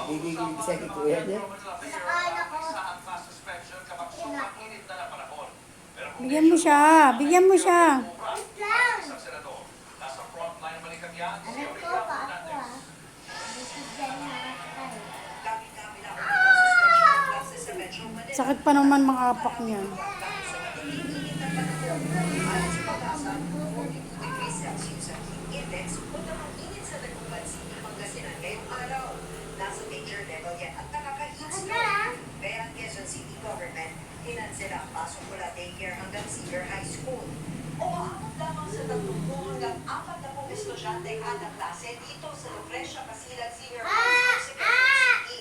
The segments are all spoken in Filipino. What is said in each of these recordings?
Hindi bisa kuya niya. Bigyan mo siya. Bigyan mo siya. Sakit pa naman makapak niyan. Sila ang pasok mula daycare hanggang senior high school. O aabot lamang sa 30 hanggang 40 estudyante kada klase dito sa Lucrecia Casilag Senior High School sa Quezon City.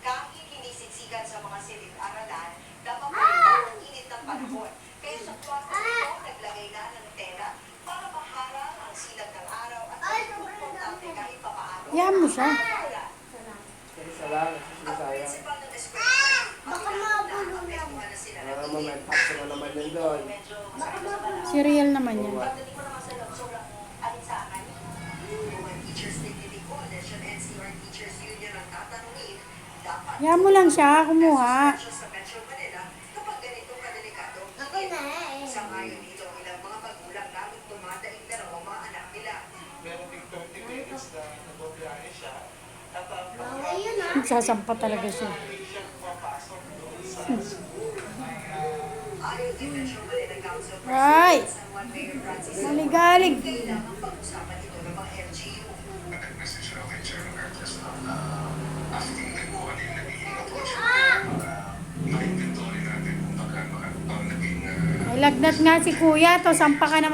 Kahit hindi siksikan sa mga silid-aralan, dapat pa rin ang init ng panahon. Kaya sa kwarto ito, naglagay na ng tela para maharang ang silag ng araw at magpupuntate kahit papaano. Yan mo siya. Salamat. Ang principal ng eskwela, Baka mabulo na mo. May paksa na naman yun doon. Cereal naman yan. pagdating mo naman sa loob, sobrang alinsangan. Mga teachers dignity coalition, NCR Teachers Union ang tatanungin, dapat Yan mo lang siya. Kumuha. sa Metro Manila kapag ganitong kadelikado. Ako na eh. Sa ngayon dito, ilang mga magulang lamang dumadaing dalawang mga anak nila. Meron din 30 minutes na nagbabiyahe siya. At Ayun na. Sasampa talaga siya. siya pumapasok doon sa Ayon din Metro Manila Council Right. President San Juan Mayor Francis Maligalig. kailangan pag-usapan ito ng mga LGU. Nag-message na kay Chairman Marcos na asking din po kanina naging approach ma-inventory natin kung magkano ang naging Ay, lagnat nga si kuya. To, sampa ka naman.